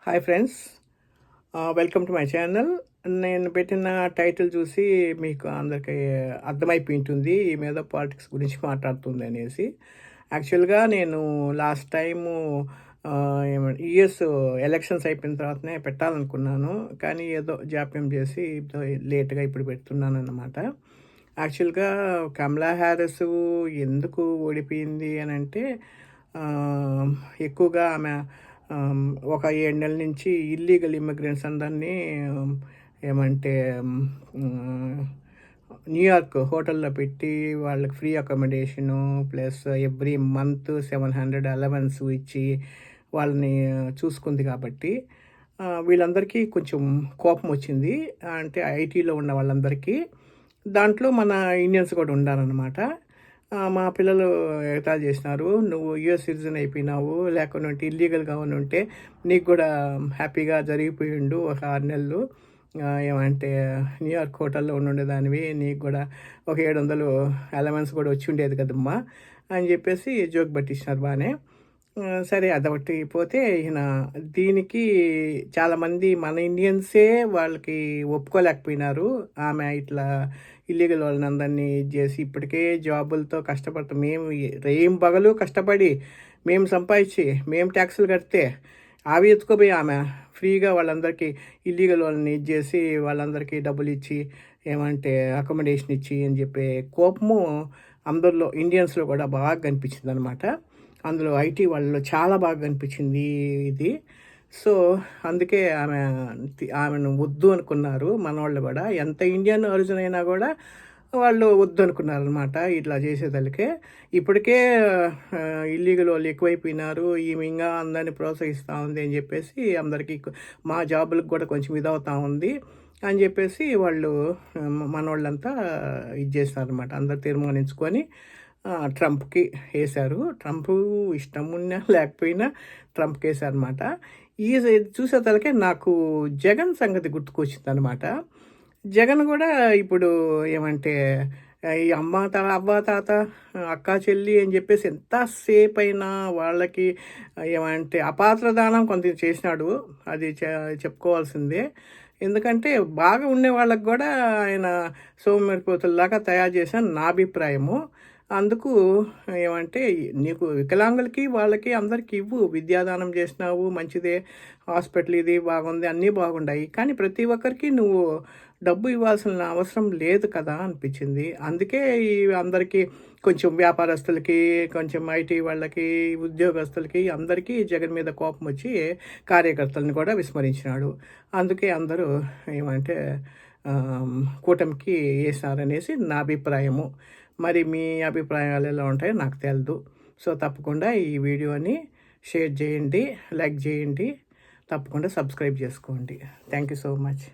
Hi friends, welcome to my channel. నేను పెట్టిన title చూసి మీకు అందరికీ అర్థమైపోయి ఉంటుంది ఈ మీద పాలిటిక్స్ గురించి మాట్లాడుతుంది అనేసి. యాక్చువల్గా నేను లాస్ట్ టైము యుఎస్ ఎలక్షన్స్ అయిపోయిన తర్వాతనే పెట్టాలనుకున్నాను, కానీ ఏదో జాప్యం చేసి లేట్గా ఇప్పుడు పెడుతున్నాను అన్నమాట. యాక్చువల్గా కమలా హ్యారిస్ ఎందుకు ఓడిపోయింది అని అంటే, ఎక్కువగా ఆమె ఒక 7 నెలల నుంచి ఇల్లీగల్ ఇమ్మిగ్రెంట్స్ అందరినీ ఏమంటే న్యూయార్క్ హోటల్లో పెట్టి వాళ్ళకి free accommodation plus every month 700 allowance ఇచ్చి వాళ్ళని చూసుకుంది కాబట్టి వీళ్ళందరికీ కొంచెం కోపం వచ్చింది. అంటే ఐటీలో ఉన్న వాళ్ళందరికీ, దాంట్లో మన ఇండియన్స్ కూడా ఉండాలన్నమాట. మా పిల్లలు ఎగతాళి చేసినారు, నువ్వు యూఎస్ సిటిజన్ అయిపోయినావు, లేకుంటే ఇల్లీగల్గా ఉంటే నీకు కూడా హ్యాపీగా జరిగిపోయిండు ఒక 6 నెలలు, ఏమంటే న్యూయార్క్ హోటల్లో ఉండేదానివి, నీకు కూడా ఒక 700 అలవెన్స్ కూడా వచ్చి ఉండేది కదమ్మా అని చెప్పేసి జోక్ పట్టించినారు బాగానే. సరే అదొకటి పోతే, ఈయన దీనికి చాలామంది మన ఇండియన్సే వాళ్ళకి ఒప్పుకోలేకపోయినారు. ఆమె ఇట్లా ఇల్లీగల్ వాళ్ళని అందరినీ చేసి ఇప్పటికే జాబులతో కష్టపడతాం మేము, రేం పగలు కష్టపడి మేము సంపాదించి మేము ట్యాక్సులు కడితే అవి ఎత్తుకోపోయి ఆమె ఫ్రీగా వాళ్ళందరికీ ఇల్లీగల్ వాళ్ళని చేసి వాళ్ళందరికీ డబ్బులు ఇచ్చి ఏమంటే అకామిడేషన్ ఇచ్చి అని చెప్పే కోపము అందరిలో ఇండియన్స్లో కూడా బాగా కనిపించింది అనమాట. అందులో ఐటీ వాళ్ళలో చాలా బాగా కనిపించింది ఇది. సో అందుకే ఆమెను వద్దు అనుకున్నారు మన వాళ్ళు కూడా. ఎంత ఇండియన్ ఒరిజిన్ అయినా కూడా వాళ్ళు వద్దు అనుకున్నారు అనమాట ఇట్లా చేసేదానికే. ఇప్పటికే ఇల్లీగల్ వాళ్ళు ఎక్కువైపోయినారు, ఈమె ఇంకా అందరినీ ప్రోత్సహిస్తూ ఉంది అని చెప్పేసి అందరికీ మా జాబులకు కూడా కొంచెం ఇదవుతూ ఉంది అని చెప్పేసి వాళ్ళు మన వాళ్ళంతా ఇది చేస్తారనమాట. అందరు తీర్మానించుకొని ట్రంప్కి వేశారు. ట్రంప్ ఇష్టం ఉన్నా లేకపోయినా ట్రంప్కి వేశారనమాట. ఈ చూసేతలకే నాకు జగన్ సంగతి గుర్తుకొచ్చింది అనమాట. జగన్ కూడా ఇప్పుడు ఏమంటే ఈ అవ్వ తాత అక్క చెల్లి అని చెప్పేసి ఎంతసేపు అయినా వాళ్ళకి ఏమంటే అపాత్రదానం కొంత చేసినాడు, అది చెప్పుకోవాల్సిందే. ఎందుకంటే బాగా ఉండే వాళ్ళకి కూడా ఆయన సోమరిపోతుల్లాగా తయారు చేసిన నా అభిప్రాయము. అందుకు ఏమంటే నీకు వికలాంగులకి వాళ్ళకి అందరికీ ఇవ్వు, విద్యాదానం చేసినావు మంచిదే, హాస్పిటల్ ఇది బాగుంది, అన్నీ బాగున్నాయి, కానీ ప్రతి ఒక్కరికి నువ్వు డబ్బు ఇవ్వాల్సిన అవసరం లేదు కదా అనిపించింది. అందుకే ఈ అందరికీ కొంచెం వ్యాపారస్తులకి, కొంచెం ఐటీ వాళ్ళకి, ఉద్యోగస్తులకి అందరికీ జగన్ మీద కోపం వచ్చి కార్యకర్తలను కూడా విస్మరించినాడు. అందుకే అందరూ ఏమంటే కూటమికి వేసినారనేసి నా అభిప్రాయము. మరి మీ అభిప్రాయాలు ఎలా ఉంటాయో నాకు తెలియదు. సో తప్పకుండా ఈ వీడియోని షేర్ చేయండి, లైక్ చేయండి, తప్పకుండా సబ్స్క్రైబ్ చేసుకోండి. Thank you so much.